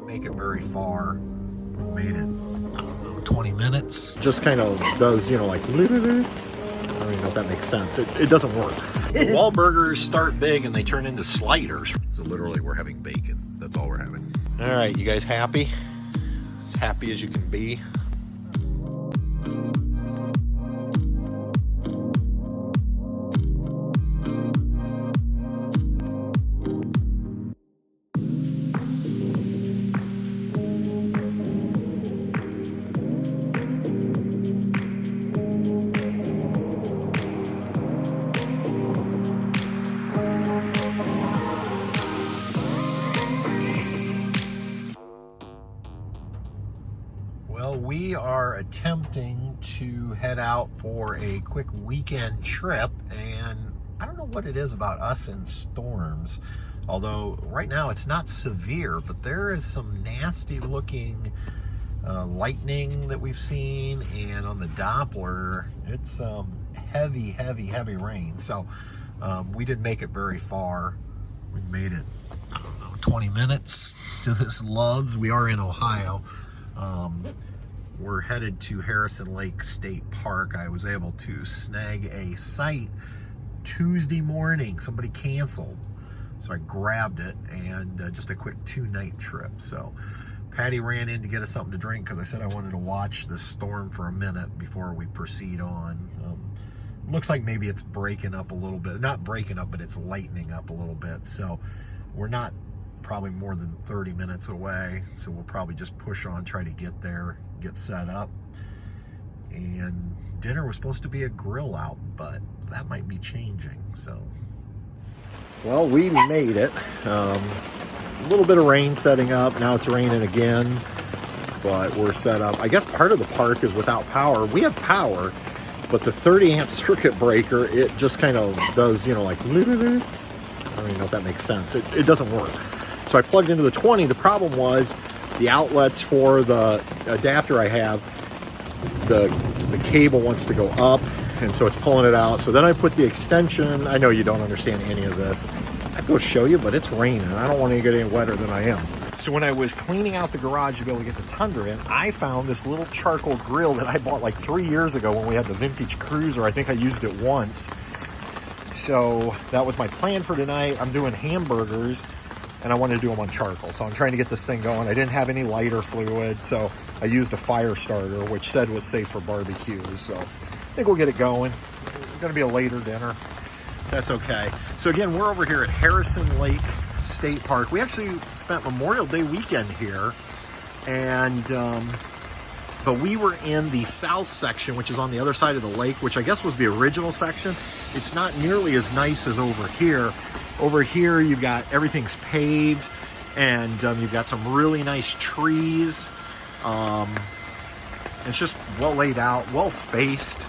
Make it very far. Made it, I don't know, 20 minutes. Just kind of does, you know, like, I don't even know if that makes sense. It doesn't work. Wahlburgers start big and they turn into sliders. So literally we're having bacon. That's all we're having. All right, you guys happy? As happy as you can be. Well, we are attempting to head out for a quick weekend trip, and I don't know what it is about us and storms, although right now it's not severe, but there is some nasty looking lightning that we've seen, and on the Doppler it's heavy rain. So we didn't make it very far. We made it, I don't know, 20 minutes to this Love's. We are in Ohio. We're headed to Harrison Lake State Park. I was able to snag a site Tuesday morning. Somebody canceled, so I grabbed it, and just a quick 2-night trip. So Patty ran in to get us something to drink because I said I wanted to watch the storm for a minute before we proceed on. Looks like maybe it's breaking up a little bit. Not breaking up, but it's lightening up a little bit. So we're not probably more than 30 minutes away. So we'll probably just push on, try to get there, get set up. And dinner was supposed to be a grill out, but that might be changing. So, well, we made it. A little bit of rain setting up. Now it's raining again, but we're set up. I guess part of the park is without power. We have power, but the 30 amp circuit breaker, it just kind of does, you know, like, I don't even know if that makes sense. It doesn't work. So I plugged into the 20. The problem was the outlets for the adapter I have, the cable wants to go up, and so it's pulling it out. So then I put the extension. I know you don't understand any of this. I'd go show you, but it's raining. I don't want to get any wetter than I am. So when I was cleaning out the garage to be able to get the Tundra in, I found this little charcoal grill that I bought like 3 years ago when we had the vintage Cruiser. I think I used it once. So that was my plan for tonight. I'm doing hamburgers, and I wanted to do them on charcoal. So I'm trying to get this thing going. I didn't have any lighter fluid, so I used a fire starter, which said was safe for barbecues. So I think we'll get it going. It's gonna be a later dinner. That's okay. So again, we're over here at Harrison Lake State Park. We actually spent Memorial Day weekend here, and but we were in the south section, which is on the other side of the lake, which I guess was the original section. It's not nearly as nice as over here. Over here, you've got everything's paved, and you've got some really nice trees. It's just well laid out, well spaced.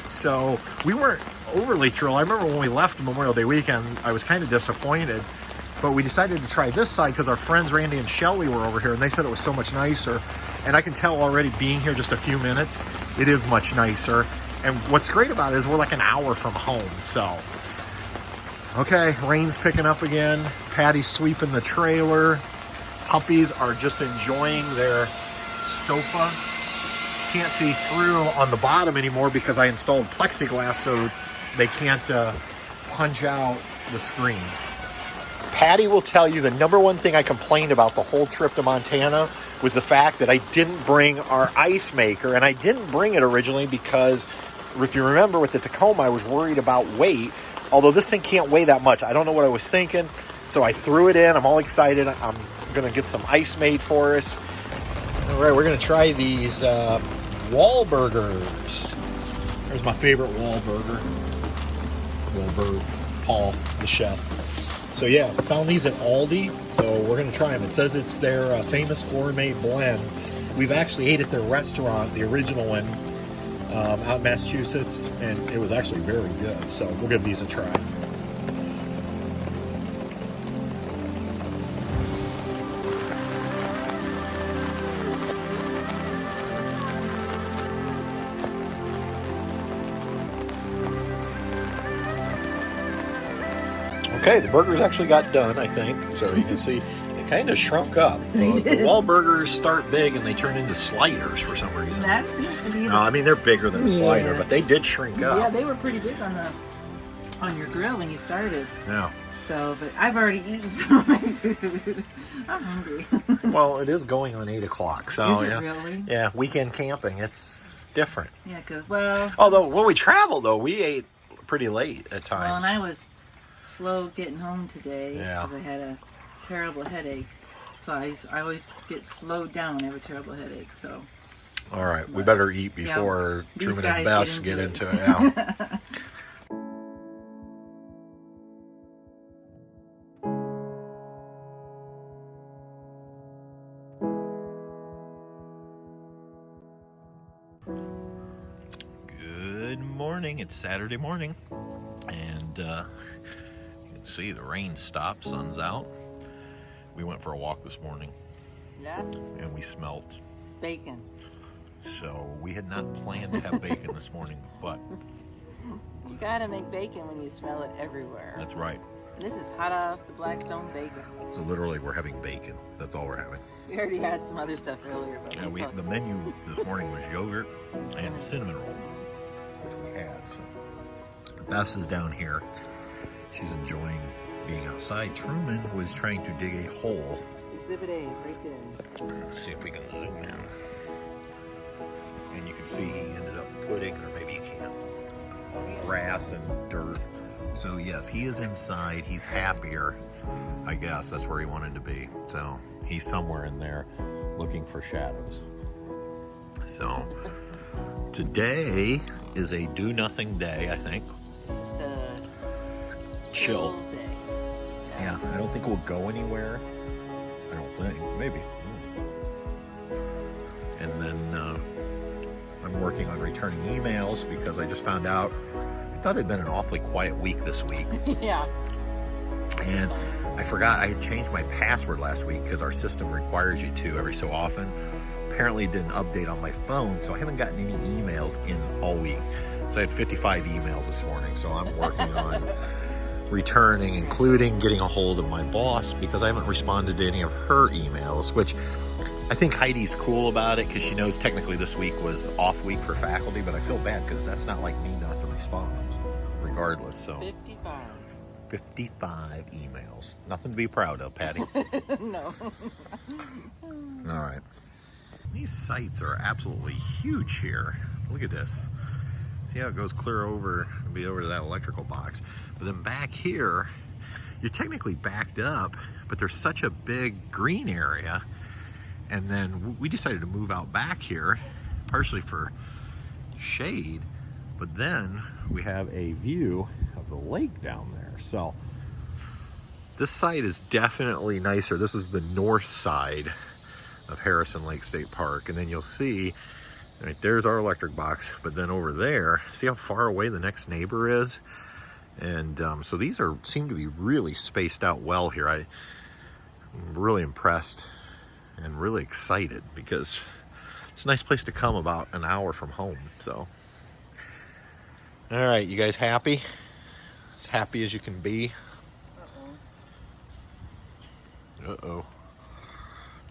So we weren't overly thrilled. I remember when we left Memorial Day weekend, I was kind of disappointed, but we decided to try this side because our friends Randy and Shelly were over here, and they said it was so much nicer. And I can tell already, being here just a few minutes, it is much nicer. And what's great about it is we're like an hour from home. So, okay, rain's picking up again. Patty's sweeping the trailer. Puppies are just enjoying their sofa. Can't see through on the bottom anymore because I installed plexiglass so they can't punch out the screen. Patty will tell you the number one thing I complained about the whole trip to Montana was the fact that I didn't bring our ice maker. And I didn't bring it originally because, if you remember with the Tacoma, I was worried about weight. Although this thing can't weigh that much. I don't know what I was thinking. So I threw it in. I'm all excited. I'm going to get some ice made for us. All right, we're going to try these Wahlburgers. There's my favorite Wahlburger. Wahlburger, Paul, the chef. So yeah, found these at Aldi, so we're going to try them. It says it's their famous gourmet blend. We've actually ate at their restaurant, the original one, out in Massachusetts, and it was actually very good. So we'll give these a try. Okay, the burgers actually got done, I think. So you can see kind of shrunk up. The Wahlburgers start big and they turn into sliders for some reason. That seems to be. No, I mean they're bigger than a slider, but they did shrink up. Yeah, they were pretty big on your grill when you started. Yeah. So, but I've already eaten some of my food. I'm hungry. Well, it is going on 8 o'clock, so is it yeah. Really? Yeah, weekend camping, it's different. Yeah, cause well. Although when we traveled, though, we ate pretty late at times. Well, and I was slow getting home today because Yeah. I had a terrible headache. So I always get slowed down when I have a terrible headache. So. All right, we better eat before Truman and Bess get into it. Yeah. Good morning. It's Saturday morning, and you can see the rain stopped, sun's out. We went for a walk this morning. Yeah. And we smelt Bacon. So we had not planned to have bacon this morning, but You gotta make bacon when you smell it everywhere. that's right. And this is hot off the Blackstone bacon. So literally we're having bacon. That's all we're having. We already had some other stuff earlier, but Yeah, the menu this morning was yogurt and cinnamon rolls, which we had. So Bess is down here. She's enjoying being outside. Truman was trying to dig a hole. Exhibit A, right there. Let's see if we can zoom in. And you can see he ended up putting, or maybe you can't, grass and dirt. So yes, he is inside. He's happier, I guess. That's where he wanted to be. So he's somewhere in there looking for shadows. So today is a do nothing day, I think. Just a Chill. day. Yeah, I don't think we'll go anywhere. I don't think. Maybe. And then I'm working on returning emails because I just found out, I thought it'd been an awfully quiet week this week. Yeah. And I forgot I had changed my password last week because our system requires you to every so often. Apparently it didn't update on my phone, so I haven't gotten any emails in all week. So I had 55 emails this morning, so I'm working on returning, including getting a hold of my boss because I haven't responded to any of her emails, which I think Heidi's cool about it because she knows technically this week was off week for faculty, but I feel bad because that's not like me not to respond regardless. So 55 emails. Nothing to be proud of, Patty. No. All right. These sites are absolutely huge here. Look at this. See how it goes clear over, be over to that electrical box. But then back here, you're technically backed up, but there's such a big green area. And then we decided to move out back here, partially for shade, but then we have a view of the lake down there. So this site is definitely nicer. This is the north side of Harrison Lake State Park. And then you'll see, right there's our electric box, but then over there, see how far away the next neighbor is? And so these seem to be really spaced out well here. I'm really impressed and really excited because it's a nice place to come about an hour from home. So, all right, you guys happy? As happy as you can be? Uh-oh.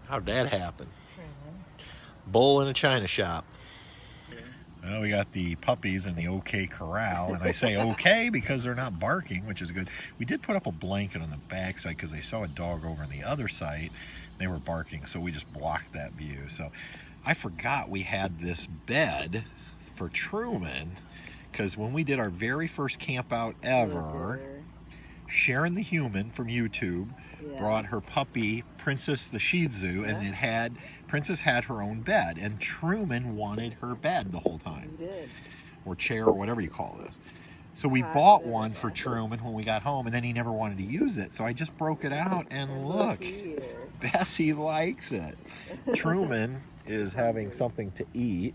How'd that happen? Bull in a china shop. Well, we got the puppies in the OK corral, and I say okay because they're not barking, which is good. We did put up a blanket on the backside because they saw a dog over on the other side. They were barking, so we just blocked that view. So I forgot we had this bed for Truman because when we did our very first camp out ever, Sharon the Human from YouTube brought her puppy Princess the Shih Tzu, and Princess had her own bed, and Truman wanted her bed the whole time. He did. Or chair, or whatever you call this. So we bought one for Truman when we got home, and then he never wanted to use it. So I just broke it out, and look, Bessie likes it. Truman is having something to eat.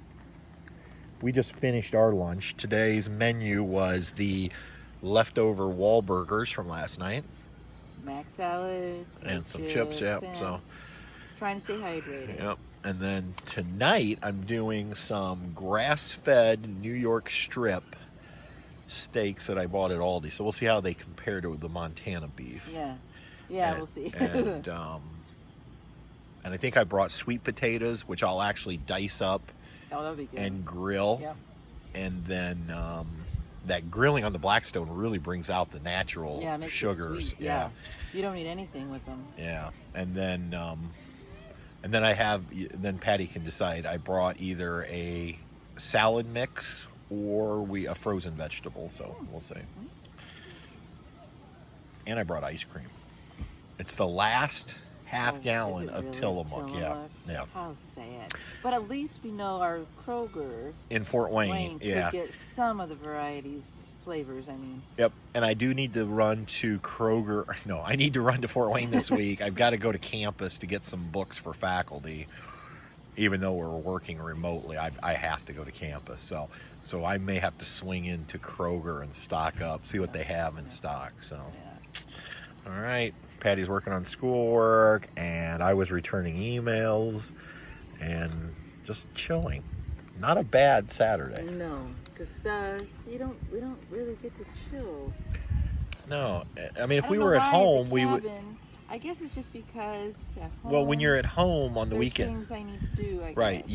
We just finished our lunch. Today's menu was the leftover Wahlburgers from last night. Mac salad. And some chips, yep. So trying to stay hydrated. Yep. And then tonight I'm doing some grass-fed New York strip steaks that I bought at Aldi. So we'll see how they compare to the Montana beef. Yeah. Yeah, we'll see. And And I think I brought sweet potatoes, which I'll actually dice up Oh, that'll be good. and grill. Yep. And then that grilling on the Blackstone really brings out the natural Yeah, it makes it sugars. sweet. Yeah. You don't need anything with them. Yeah. And then then Patty can decide. I brought either a salad mix or a frozen vegetable, so we'll see. And I brought ice cream. It's the last half gallon of really? Tillamook. Yeah. How sad. But at least we know our Kroger In Fort Wayne, could get some of the varieties, flavors, I mean. Yep. And I do need to run to Kroger. No, I need to run to Fort Wayne this week. I've got to go to campus to get some books for faculty. Even though we're working remotely, I have to go to campus. So I may have to swing into Kroger and stock up, see what they have in stock. So, all right. Patty's working on schoolwork, and I was returning emails and just chilling. Not a bad Saturday. No, because we don't really get to chill. No, I mean, if we were at home, we would. I guess it's just because at home, Well, when you're at home on the weekend, things I need to do. I right? guess.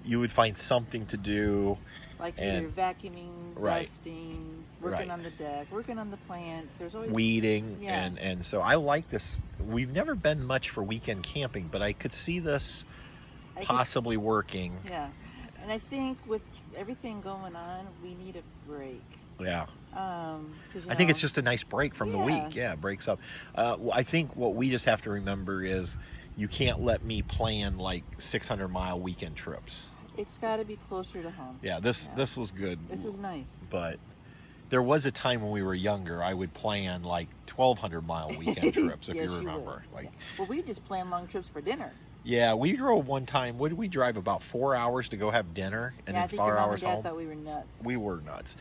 You would find something to do, like either vacuuming, right, dusting, working on the deck, working on the plants. There's always weeding, and so I like this. We've never been much for weekend camping, but I could see this possibly working. Yeah, and I think with everything going on, we need a break. Yeah. I think it's just a nice break from the week. Yeah, it breaks up. I think what we just have to remember is you can't let me plan like 600-mile weekend trips. It's got to be closer to home. Yeah, this was good. This is nice. But there was a time when we were younger, I would plan like 1,200-mile weekend trips, if you remember. Well, we just plan long trips for dinner. Yeah, we drove one time. What did we drive? About 4 hours to go have dinner, and then 4 hours home. I thought we were nuts. We were nuts.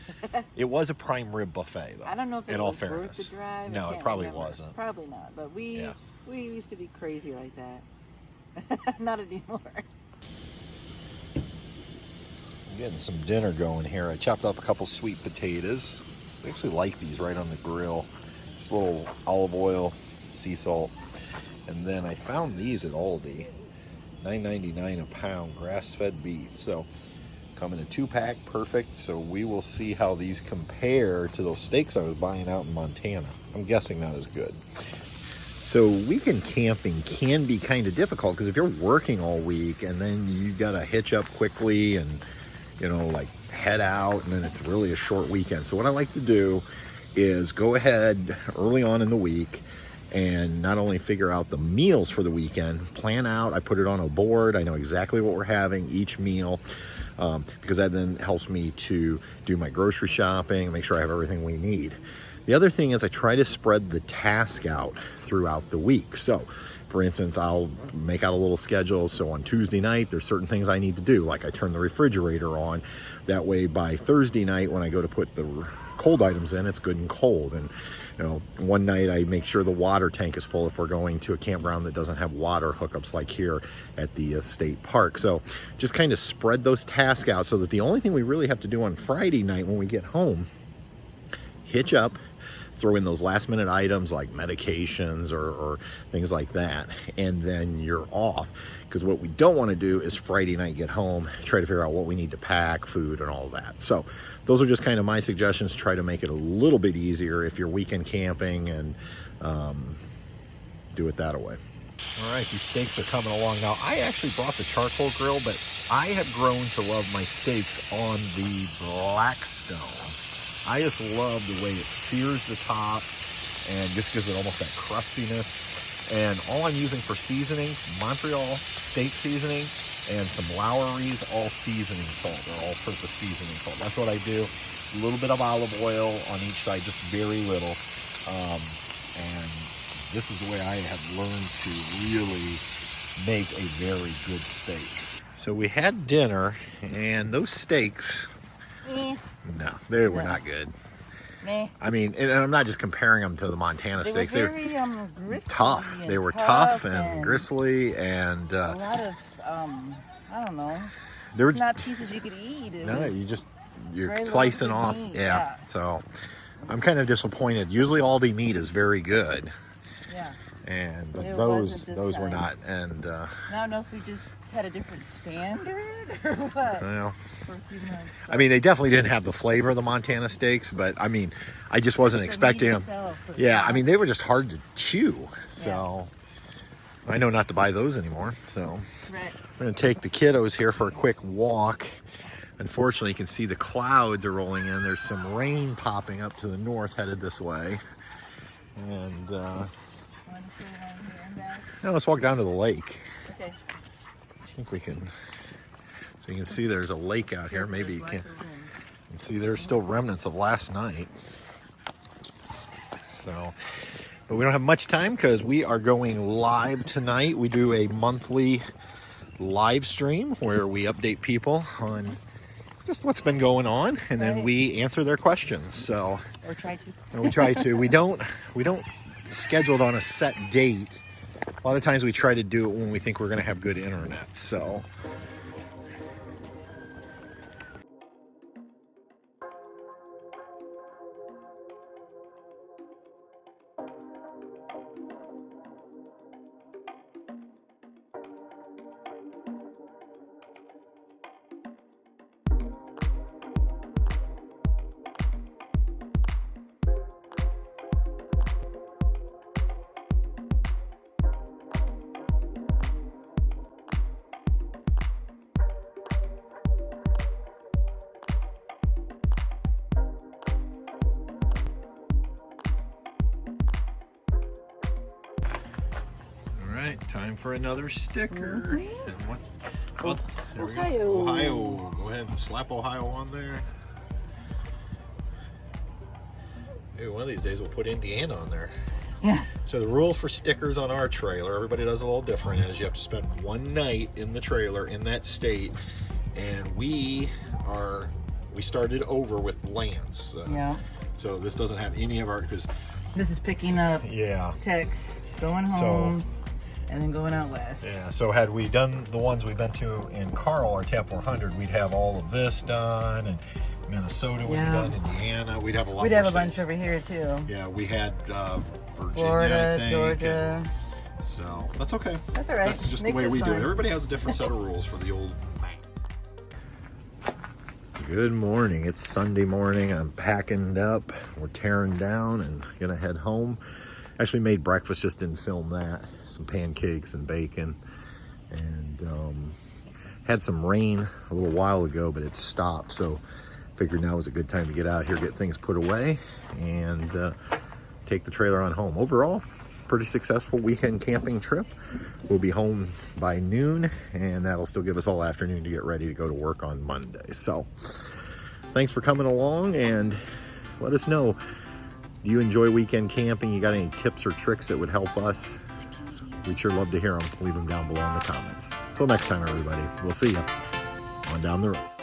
It was a prime rib buffet, though. I don't know if it was worth the drive. No, it probably wasn't. Probably not. But we used to be crazy like that. Not anymore. I'm getting some dinner going here. I chopped up a couple sweet potatoes. I actually like these right on the grill. Just a little olive oil, sea salt. And then I found these at Aldi, $9.99 a pound, grass-fed beef. So come in a 2-pack, perfect. So we will see how these compare to those steaks I was buying out in Montana. I'm guessing not as good. So weekend camping can be kind of difficult because if you're working all week and then you got to hitch up quickly and, like head out, and then it's really a short weekend. So what I like to do is go ahead early on in the week and not only figure out the meals for the weekend, plan out, I put it on a board, I know exactly what we're having each meal, because that then helps me to do my grocery shopping, make sure I have everything we need. The other thing is I try to spread the task out throughout the week. So, for instance, I'll make out a little schedule. So on Tuesday night, there's certain things I need to do, like I turn the refrigerator on. That way by Thursday night, when I go to put the cold items in, it's good and cold. And one night I make sure the water tank is full if we're going to a campground that doesn't have water hookups like here at the state park. So just kind of spread those tasks out so that the only thing we really have to do on Friday night when we get home, hitch up, throw in those last minute items like medications or things like that, and then you're off. Because what we don't want to do is Friday night get home, try to figure out what we need to pack, food, and all that. So those are just kind of my suggestions. Try to make it a little bit easier if you're weekend camping, and do it that way. All right, these steaks are coming along now. I actually brought the charcoal grill, but I have grown to love my steaks on the Blackstone. I just love the way it sears the top and just gives it almost that crustiness. And all I'm using for seasoning, Montreal steak seasoning and some Lowry's all-seasoning salt, or all-purpose seasoning salt. That's what I do. A little bit of olive oil on each side, just very little. And this is the way I have learned to really make a very good steak. So we had dinner, and those steaks... No, they were not good. I mean, and I'm not just comparing them to the Montana steaks. They were very gristly, tough. They were tough and gristly, and a lot of I don't know. They were not pieces you could eat. You're slicing off. Yeah. So I'm kind of disappointed. Usually Aldi meat is very good. Yeah. And but It those wasn't this were time. not. And I don't know if we just had a different standard or what. well, For a few months. I mean, they definitely didn't have the flavor of the Montana steaks, but I mean, I just wasn't expecting them. Yeah, I mean, they were just hard to chew. So I know not to buy those anymore. So Right. we're gonna take the kiddos here for a quick walk. Unfortunately, you can see the clouds are rolling in. There's some rain popping up to the north, headed this way. And now let's walk down to the lake. Okay. I think we can. So you can see there's a lake out here. Maybe you can see there's still remnants of last night. So, but we don't have much time because we are going live tonight. We do a monthly live stream where we update people on just what's been going on, and then we answer their questions. So, or try to. And we try to. We don't schedule it on a set date. A lot of times we try to do it when we think we're going to have good internet. So. Time for another sticker. And what's there Ohio. We go. Ohio. Go ahead and slap Ohio on there. Maybe one of these days we'll put Indiana on there. Yeah. So the rule for stickers on our trailer, everybody does a little different, is you have to spend one night in the trailer in that state. And we started over with Lance. Yeah. So this doesn't have any of our, because this is picking up texts, going home, and then going out west. Yeah, so had we done the ones we've been to in Carl, our TAP 400, we'd have all of this done, and Minnesota would be done, Indiana, we'd have a lot We'd more have a states. bunch over here too. Yeah, we had Virginia, Florida, I think, Georgia. So that's okay. That's all right. That's just Makes the way it we do fun. it. Everybody has a different set of rules for the old map. Good morning. It's Sunday morning. I'm packing up. We're tearing down and gonna head home. Actually made breakfast, just didn't film that. Some pancakes and bacon. And had some rain a little while ago, but it stopped. So figured now was a good time to get out here, get things put away, and take the trailer on home. Overall, pretty successful weekend camping trip. We'll be home by noon, and that'll still give us all afternoon to get ready to go to work on Monday. So thanks for coming along, and let us know. Do you enjoy weekend camping? You got any tips or tricks that would help us? We'd sure love to hear them. Leave them down below in the comments. Till next time, everybody. We'll see you on down the road.